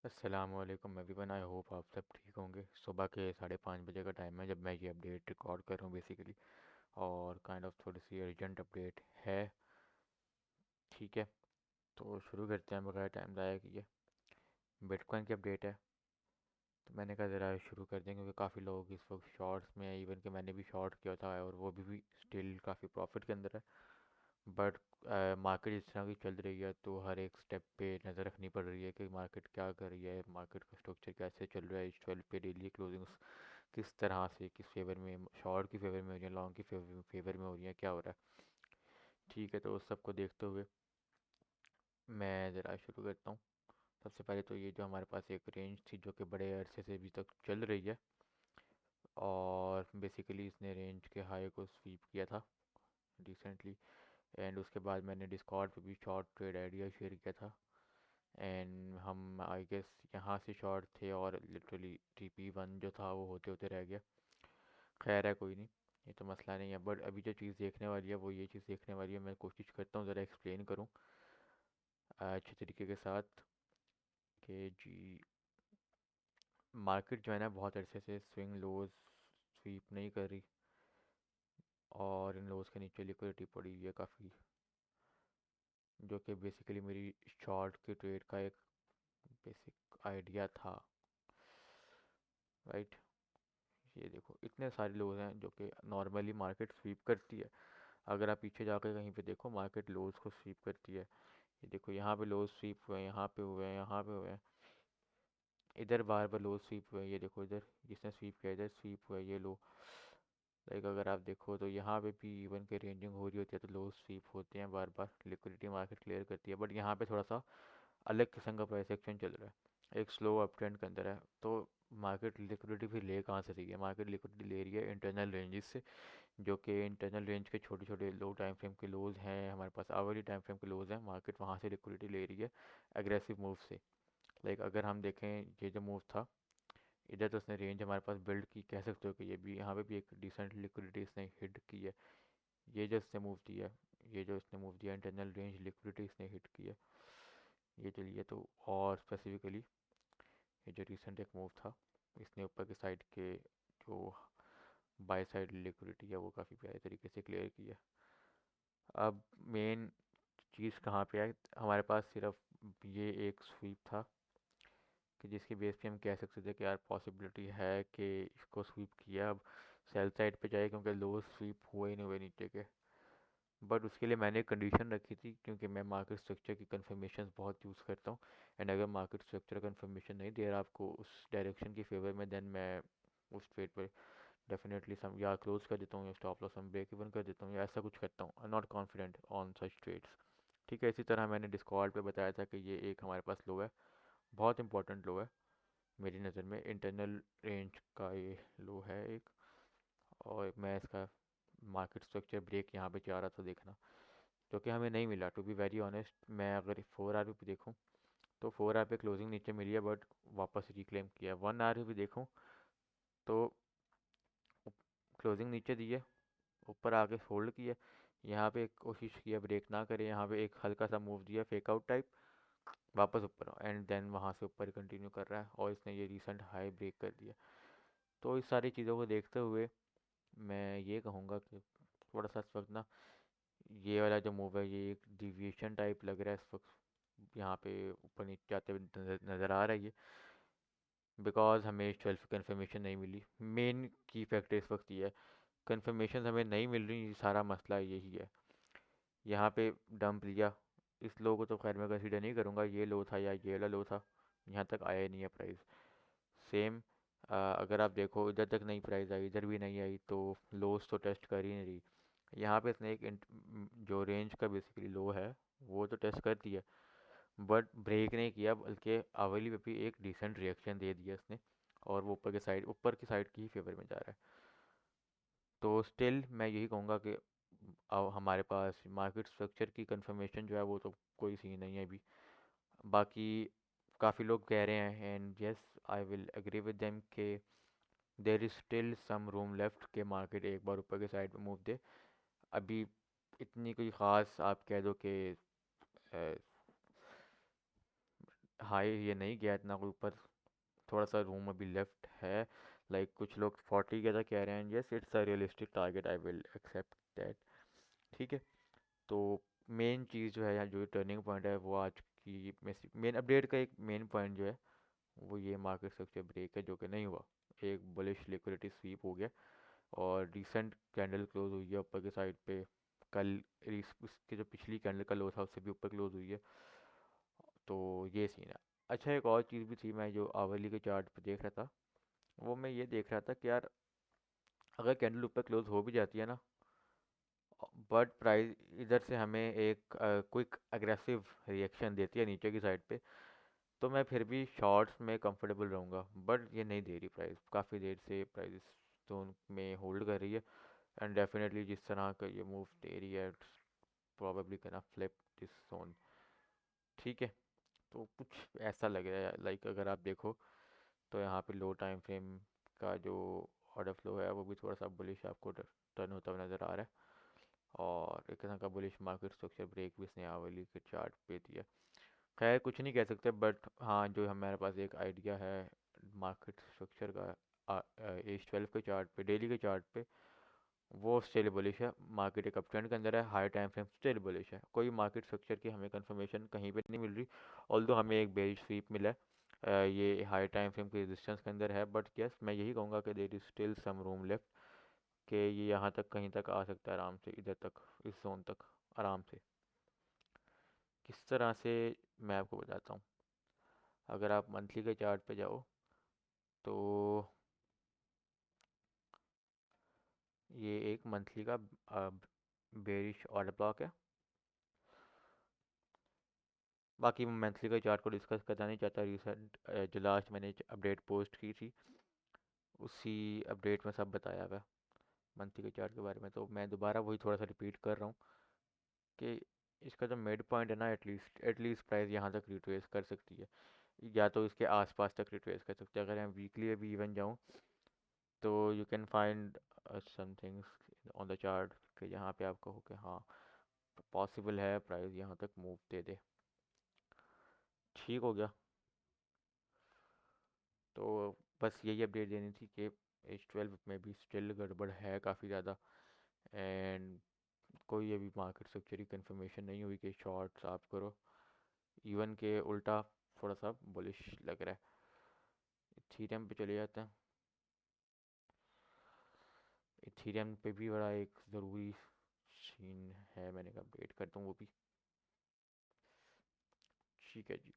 अस्सलामुअलैकुम everyone. I hope आप सब ठीक होंगे। सुबह के 5:30 बजे का टाइम है जब मैं ये अपडेट रिकॉर्ड कर रहा हूँ बेसिकली। और काइंड ऑफ थोड़ी सी अर्जेंट अपडेट है। ठीक है, तो शुरू करते हैं बगैर टाइम ज़ाया किए। बिटकॉइन की अपडेट है, तो मैंने कहा ज़रा शुरू कर दें क्योंकि काफ़ी लोग इस वक्त शॉर्ट्स में हैं। इवन कि मैंने भी शॉर्ट किया था और वो भी स्टिल काफ़ी प्रॉफिट के अंदर है। बट मार्केट जिस तरह की चल रही है तो हर एक स्टेप पे नज़र रखनी पड़ रही है कि मार्केट क्या कर रही है, मार्केट का स्ट्रक्चर कैसे चल रहा है, इस 12 पे डेली क्लोजिंग्स किस तरह से किस फेवर में, शॉर्ट की फेवर में हो रही है, लॉन्ग की फेवर में हो रही है, क्या हो रहा है। ठीक है, तो उस सबको देखते हुए मैं ज़रा शुरू करता हूँ। सबसे पहले तो ये जो हमारे पास एक रेंज थी जो कि बड़े अरसे से अभी तक चल रही है, और बेसिकली इसने रेंज के हाई को स्वीप किया था रिसेंटली। एंड उसके बाद मैंने डिस्कॉर्ड पे भी शॉर्ट ट्रेड आइडिया शेयर किया था। एंड हम आई गेस यहाँ से शॉर्ट थे और लिटरली TP1 जो था वो होते होते रह गया। खैर है, कोई नहीं, ये तो मसला नहीं है। बट अभी जो चीज़ देखने वाली है वो ये चीज़ देखने वाली है, मैं कोशिश करता हूँ ज़रा एक्सप्लेन करूँ अच्छे तरीके के साथ कि जी मार्केट जो है ना बहुत अरसे से स्विंग लोज स्वीप नहीं कर रही, और इन लोज के नीचे लिक्विडिटी पड़ी हुई है काफ़ी, जो कि बेसिकली मेरी शॉर्ट के ट्रेड का एक बेसिक आइडिया था। राइट, ये देखो इतने सारे लोग हैं जो कि नॉर्मली मार्केट स्वीप करती है। अगर आप पीछे जाकर कहीं पे देखो मार्केट लोज को स्वीप करती है। ये देखो यहाँ पे लोज स्वीप हुए हैं, यहाँ पे हुए हैं, यहाँ पे हुए हैं, इधर बार बार लोज स्वीप हुए हैं। ये देखो इधर जिसने स्वीप किया इधर स्वीप हुआ है, ये लो। लाइक अगर आप देखो तो यहाँ पे भी इवन के रेंजिंग हो रही होती है तो लोज स्वीप होते हैं बार बार, लिक्विडिटी मार्केट क्लियर करती है। बट यहाँ पे थोड़ा सा अलग किस्म का प्राइस एक्शन चल रहा है, एक स्लो अप ट्रेंड के अंदर है। तो मार्केट लिक्विडिटी फिर ले कहाँ से रही है? मार्केट लिक्विडिटी ले रही है इंटरनल रेंजेस से, जो कि इंटरनल रेंज के छोटे छोटे लो टाइम फ्रेम के लोज हैं, हमारे पास आवरली टाइम फ्रेम के लोज हैं। मार्केट वहाँ से लिक्विडिटी ले रही है एग्रेसिव मूव से। लाइक अगर हम देखें ये जो मूव था इधर, तो उसने रेंज हमारे पास बिल्ड की, कह सकते हो कि ये भी यहाँ पे भी एक डिसेंट लिक्विडिटी इसने हिट की है। ये जो इसने मूव दिया है, ये जो इसने मूव दिया इंटरनल रेंज लिक्विडिटी इसने हिट की है। ये चलिए, तो और स्पेसिफिकली ये जो रिसेंट एक मूव था इसने ऊपर की साइड के जो बाय साइड लिक्विडिटी है वो काफ़ी प्यारे तरीके से क्लियर की है। अब मेन चीज़ कहाँ पे है? हमारे पास सिर्फ ये एक स्वीप था कि जिसकी बेस पे हम कह सकते थे कि यार पॉसिबिलिटी है कि इसको स्वीप किया, अब सेल साइड पे जाए क्योंकि लो स्वीप हुए ही नहीं हुए नीचे के। बट उसके लिए मैंने कंडीशन रखी थी क्योंकि मैं मार्केट स्ट्रक्चर की कंफर्मेशन बहुत यूज़ करता हूँ। एंड अगर मार्केट स्ट्रक्चर कंफर्मेशन नहीं दे रहा आपको उस डायरेक्शन की फेवर में, देन मैं उस ट्रेड पर डेफिनेटली सम या क्लोज कर देता हूँ, या स्टॉप लॉस हम ब्रेक इवन कर देता हूँ, या ऐसा कुछ करता हूँ। I not confident on such trades. ठीक है, इसी तरह मैंने डिस्कॉर्ड पे बताया था कि ये एक हमारे पास लो है, बहुत इंपॉर्टेंट लो है मेरी नज़र में। इंटरनल रेंज का ये लो है एक, और मैं इसका मार्केट स्ट्रक्चर ब्रेक यहाँ पे चाह रहा था देखना, जो कि हमें नहीं मिला। टू बी वेरी ऑनेस्ट, मैं अगर 4 आवर पे देखूँ तो 4 आवर पे क्लोजिंग नीचे मिली है, बट वापस रिक्लेम किया। 1 आवर भी देखूँ तो क्लोजिंग नीचे दी है, ऊपर आके होल्ड किया, यहाँ पे एक कोशिश किया ब्रेक ना करे, यहाँ पे एक हल्का सा मूव दिया फेक आउट टाइप, वापस ऊपर, एंड देन वहाँ से ऊपर कंटिन्यू कर रहा है और इसने ये रिसेंट हाई ब्रेक कर दिया। तो इस सारी चीज़ों को देखते हुए मैं ये कहूँगा कि थोड़ा सा इस वक्त ना ये वाला जो मूव है ये एक डिविएशन टाइप लग रहा है इस वक्त, यहाँ पे ऊपर नीचे जाते हुए नज़र आ रहा है ये, बिकॉज हमें 12 कन्फर्मेशन नहीं मिली। मेन की फैक्टर इस वक्त ये है, कन्फर्मेशन हमें नहीं मिल रही, सारा मसला यही है। यहाँ पे डंप लिया, इस लो को तो खैर मैं कंसीडर नहीं करूँगा, ये लो था या ये वाला लो था, यहाँ तक आया ही नहीं है प्राइस। सेम अगर आप देखो इधर तक नहीं प्राइस आई, इधर भी नहीं आई, तो लोस तो टेस्ट कर ही नहीं रही। यहाँ पे इसने एक जो रेंज का बेसिकली लो है वो तो टेस्ट कर दिया, बट ब्रेक नहीं किया, बल्कि अवेली पे भी एक डिसेंट रिएक्शन दे दिया इसने, और वो ऊपर की साइड की ही फेवर में जा रहा है। तो स्टिल मैं यही कहूँगा कि अब हमारे पास मार्केट स्ट्रक्चर की कंफर्मेशन जो है वो तो कोई सीन नहीं है अभी। बाकी काफ़ी लोग कह रहे हैं, and yes I will agree with them, के there is still some room left के मार्केट एक बार ऊपर के साइड पे मूव दे। अभी इतनी कोई ख़ास आप कह दो कि हाई ये नहीं गया इतना कोई ऊपर, थोड़ा सा रूम अभी लेफ्ट है। लाइक कुछ लोग 40 का कह रहे हैं, yes it's a realistic target, I will accept that. ठीक है। तो मेन चीज़ जो है यहाँ, जो टर्निंग पॉइंट है वो आज की मेन अपडेट का एक मेन पॉइंट जो है वो ये मार्केट स्ट्रक्चर ब्रेक है, जो कि नहीं हुआ। एक बुलिश लिक्विडिटी स्वीप हो गया और रिसेंट कैंडल क्लोज हुई है ऊपर की साइड पे। कल उसके जो पिछली कैंडल का लो था उससे भी ऊपर क्लोज हुई है। तो ये सीन है। अच्छा, एक और चीज़ भी थी, मैं जो आवरली के चार्ट पे देख रहा था, वो मैं ये देख रहा था कि यार अगर कैंडल ऊपर क्लोज हो भी जाती है ना, बट प्राइस इधर से हमें एक क्विक अग्रेसिव रिएक्शन देती है नीचे की साइड पे, तो मैं फिर भी शॉर्ट्स में कंफर्टेबल रहूँगा। बट ये नहीं दे रही प्राइस, काफ़ी देर से प्राइस जोन में होल्ड कर रही है। एंड डेफिनेटली जिस तरह का ये मूव दे रही है, प्रॉबेबली कना फ्लिप दिस जोन। ठीक है। तो कुछ ऐसा लग रहा है, लाइक अगर आप देखो तो यहाँ पे लो टाइम फ्रेम का जो ऑर्डर फ्लो है वो भी थोड़ा सा बुलिश आपको टर्न होता हुआ नज़र आ रहा है। और एक तरह का बुलिश मार्केट स्ट्रक्चर ब्रेक भी इसने आवली के चार्ट पे दिया। खैर कुछ नहीं कह सकते, बट हाँ जो हमारे पास एक आइडिया है मार्केट स्ट्रक्चर का एज 12 के चार्ट पे, डेली के चार्ट पे, वो स्टिल बुलिश है। मार्केट एक अप ट्रेंड के अंदर है, high time frame still bullish है। कोई मार्केट स्ट्रक्चर की हमें कंफर्मेशन कहीं पे नहीं मिल रही। ऑल्दो हमें एक बेरिश स्वीप मिला है, ये हाई टाइम फ्रेम के रेजिस्टेंस के अंदर है, बट यस मैं यही कहूँगा कि there is still some room left, कि ये यहाँ तक कहीं तक आ सकता है आराम से, इधर तक, इस जोन तक आराम से। किस तरह से, मैं आपको बताता हूँ। अगर आप मंथली के चार्ट पे जाओ तो ये एक मंथली का बेरिश ऑर्डर ब्लॉक है। बाकी मैं मंथली के चार्ट को डिस्कस करना नहीं चाहता। रिसेंट जो लास्ट मैंने अपडेट पोस्ट की थी उसी अपडेट में सब बताया हुआ है मंथली के चार्ट के बारे में। तो मैं दोबारा वही थोड़ा सा रिपीट कर रहा हूँ कि इसका जो मिड पॉइंट है ना, एटलीस्ट प्राइस यहाँ तक रिट्रेस कर सकती है, या तो इसके आसपास तक रिट्रेस कर सकते हैं। अगर मैं वीकली अभी इवन जाऊँ तो you can find something on the chart कि यहाँ पे आप कहो कि हाँ पॉसिबल है प्राइस यहाँ तक मूव दे दे। ठीक हो गया। तो बस यही अपडेट देनी थी कि H12 में भी स्टिल गड़बड़ है काफ़ी ज़्यादा। एंड कोई अभी मार्केट स्ट्रक्चर की कंफर्मेशन नहीं हुई कि शॉर्ट्स आप करो, इवन के उल्टा थोड़ा सा बुलिश लग रहा है। इथीरियम पे चले जाते हैं। इथीरियम पे भी बड़ा एक ज़रूरी सीन है, मैंने कहा अपडेट करता हूँ वो भी। ठीक है जी।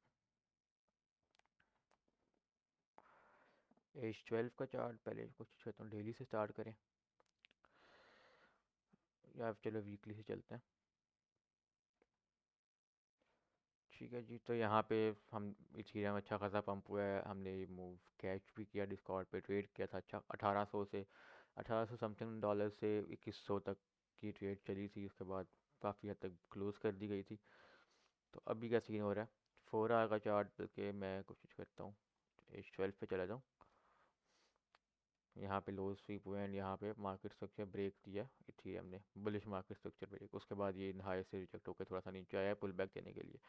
H12 का चार्ट पहले कोशिश करता हूँ डेली से स्टार्ट करें, या चलो वीकली से चलते हैं। ठीक है जी। तो यहाँ पे हम इथीरियम अच्छा खासा पंप हुआ है, हमने ये मूव कैच भी किया, डिस्कॉर्ड पे ट्रेड किया था। अच्छा 1800 से 1800 समथिंग डॉलर से 2100 तक की ट्रेड चली थी, उसके बाद काफ़ी हद तक क्लोज कर दी गई थी। तो अभी क्या सीन हो रहा है, 4 आवर का चार्ट के मैं कोशिश करता हूँ H12 पे चला जाऊँ। यहाँ पे लो स्वीप हुए एंड यहाँ पे मार्केट स्ट्रक्चर ब्रेक दिया इथीरियम ने, बुलिश मार्केट स्ट्रक्चर ब्रेक। उसके बाद ये हाई से रिजेक्ट होकर थोड़ा सा नीचे आया पुल बैक देने के लिए।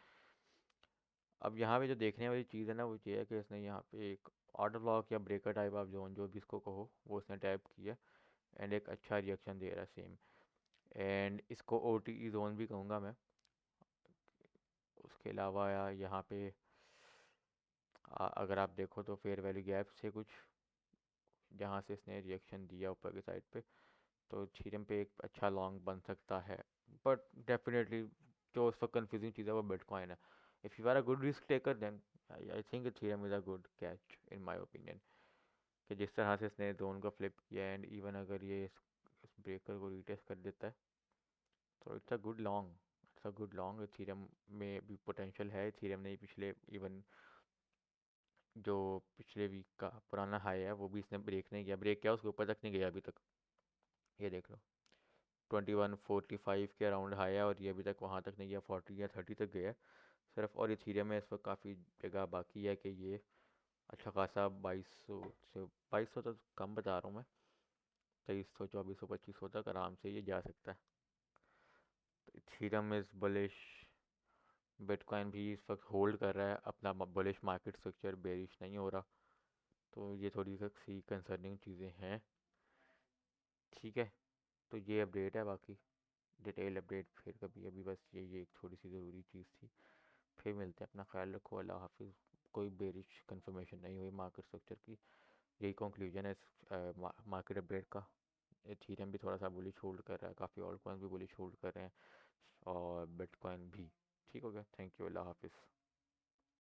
अब यहाँ पे जो देखने वाली चीज़ है ना वो ये है कि इसने यहाँ पे एक ऑर्डर ब्लॉक या ब्रेकर टाइप आप जोन जो भी इसको कहो वो इसने टैप किया एंड एक अच्छा रिएक्शन दे रहा है सेम। एंड इसको ओ टी ई जोन भी कहूँगा मैं। उसके अलावा यहाँ पे अगर आप देखो तो फेयर वैल्यू गैप से कुछ जहाँ से इसने रिएक्शन दिया ऊपर की साइड पे, तो थीरम पे एक अच्छा लॉन्ग बन सकता है। बट डेफिनेटली जो उस वक्त कंफ्यूजिंग चीज़ है वो बिटकॉइन है। If you are a good risk taker then I think theorem is a good catch in my opinion. कि जिस तरह से इसने जोन को फ्लिप किया एंड इवन अगर ये इस ब्रेकर को रिटेस्ट कर देता है तो it's a good long, it's a good long. Ethereum में भी पोटेंशियल है। इथीरियम ने पिछले इवन जो पिछले वीक का पुराना हाई है वो भी इसने ब्रेक नहीं किया, ब्रेक किया उसके ऊपर तक नहीं गया अभी तक। ये देख लो 2145 के अराउंड हाई है और ये अभी तक वहाँ तक नहीं गया, 40 या 30 तक गया है सिर्फ। और इथीरियम में इस वक्त काफ़ी जगह बाकी है कि ये अच्छा खासा 2200 से 2200 तो कम बता रहा हूँ मैं, 2300 2400 2500 तक आराम से ये जा सकता है। तो इथीरियम इज़ बुलिश बिटकॉइन भी इस वक्त होल्ड कर रहा है अपना बुलिश मार्केट स्ट्रक्चर, बेरिश नहीं हो रहा। तो ये थोड़ी सी कंसर्निंग चीज़ें हैं। ठीक है, तो ये अपडेट है। बाकी डिटेल अपडेट फिर कभी, अभी बस ये एक थोड़ी सी ज़रूरी चीज़ थी। फिर मिलते हैं, अपना ख्याल रखो, अल्लाह हाफिज़। कोई बेरिश कंफर्मेशन नहीं हुई मार्केट स्ट्रक्चर की, यही कंक्लूजन है इस मार्केट अपडेट का। इथीरियम भी थोड़ा सा बुलिश होल्ड कर रहा है, काफ़ी ऑल्ट कॉइन भी बुलिश होल्ड कर रहे हैं, और बिटकॉइन भी। ठीक हो गया, थैंक यू, अल्लाह हाफिज़।